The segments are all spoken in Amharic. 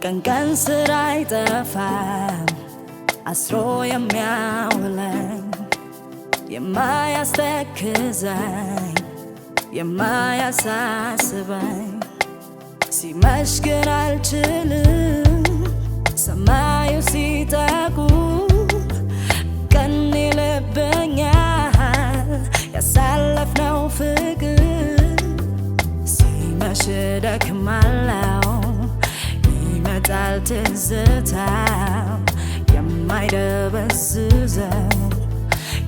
ቀን ቀን ስራ አይጠፋም አስሮ የሚያውለኝ የማያስተክዘኝ የማያሳስበኝ ሲመሽ ግን አልችልም ሰማዩ ሲጠቁር ቀን ይልብኛል ያሳለፍነው ፍቅር ሲመሽ እደክማለሁ ይመጣል ትዝታው የማይደበዝዘው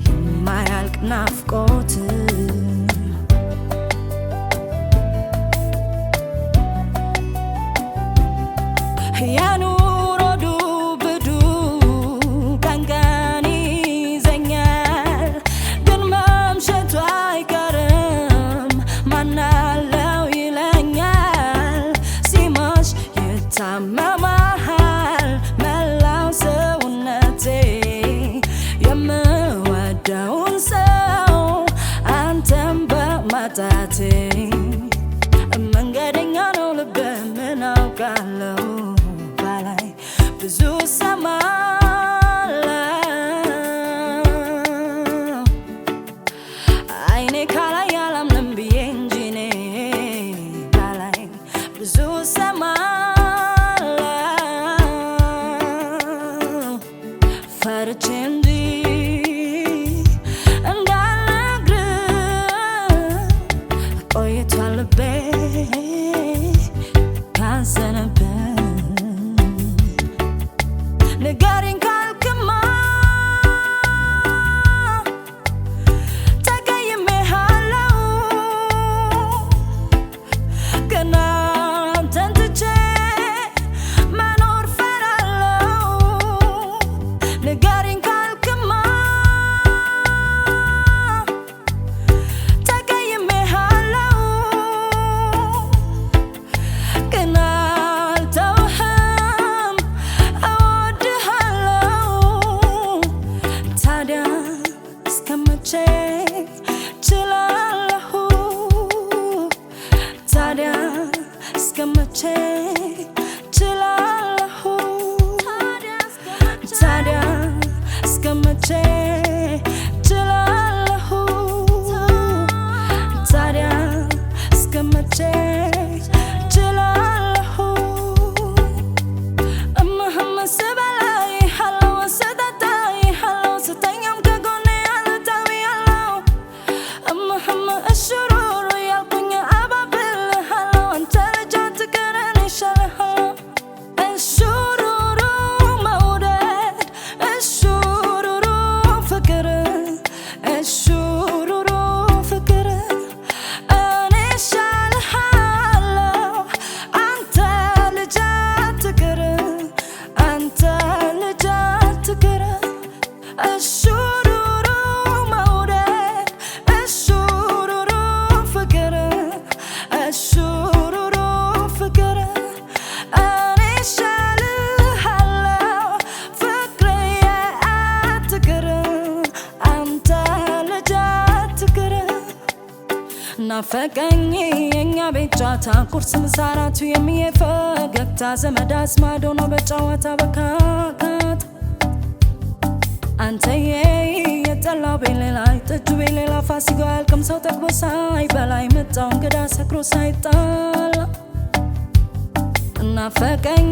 የማያልቅ ናፍቆት ያኑሮ ዱብዱ ቀን ቀን ይዘኛል ግን መምሸቱ አይቀርም ማናለው ይለኛል ሲመሽ ይታመማል መላው ሰውነቴ የምወደውን ሰው አንተን በማጣቴ መንገደኛ ነው ልቤ ምን አውቃለሁ ብዙ ሰማለው አይኔ ካላይ አላምንም ብዬ እንጂ እኔ ካላይ ብዙ ሰማለው ፈርቼ እንጂ እንዳልነግርህ ቆይቷል ልቤ ካዘነብህ ንገሪኝ ካልክማ ተቀይሜሃለሁ ግን አንተን ትቼ መኖር ፈራለሁ ንገሪኝ ካልክማ ተቀይሜሃለሁ ግን ታዲያ እስከመቼ ችላለሁ ታዲያ እስከመቼ ችላለሁ ታዲያ እስከመቼ ችላለሁ እምህም ስበላይ ሃለው ስጠጣይ ሃለው ስተኛም ከጎኔ አልታዊ ያለው እምህም እሽሩሩ ያልኩኝ አባብልሃለው አንተ ልጅ አትቅረን ይሻልሃል እሽሩሩ መውደድ እሽሩሩ ፍቅር እሽሩሩ ፍቅር እኔ ይሻልሃለው አንተ ልጅ አትቅር አንተ ልጅ አትቅር እሽሩሩ መውደድ እሽሩሩ ፍቅር እሽሩሩ ፍቅር እኔ ይሻልሃለው ፍቅርዬ አትቅር አንተ ልጅ አትቅር ናፈቀኝ የኛ ቤት ጨዋታ ቁርስ ምሳ እራቱ የሚዬ ፈገግታ ዘመድ አዝማድ ሆኖ በጨዋታ በካካታ አንተዬ የጠላው ቤሌላ ጠጁ ቤሌላ ፋሲካ አያልቅም ሰው ጠግቦ ሳይበላ የመጣው እንግዳ ሰክሮ ሳይጣላ ናፈቀኝ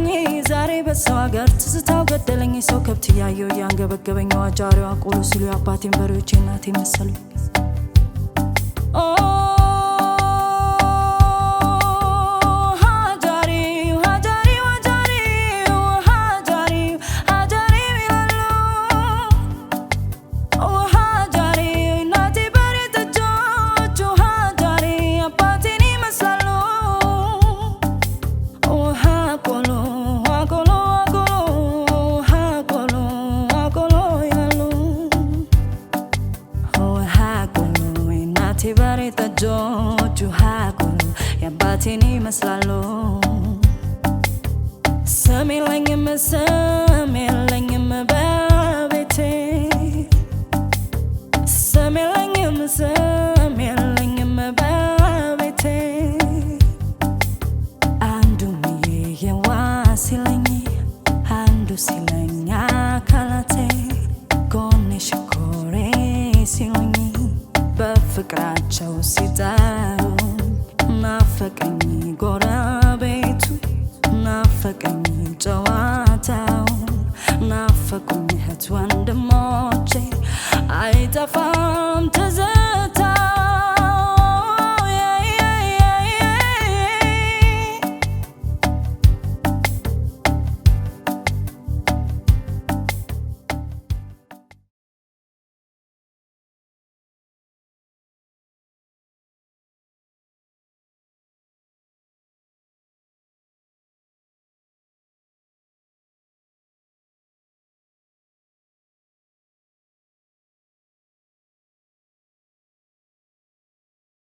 ዛሬ በሰው ሀገር ትዝታው ገደለኝ ሰው ከብት እያየው እያንገበገበኝ ዋጃሪዋ ቆሎ ሲሉ የአባቴን በሬዎች እናቴ መሰሉኝ ባሬ ጠጆቹ ሃቁሉ የአባቴን ይመስላሉ ስም የለኝም በቤቴ ስም የለኝም በቤቴ አንዱም የዋህ ሲለኝ ናፈቀኝ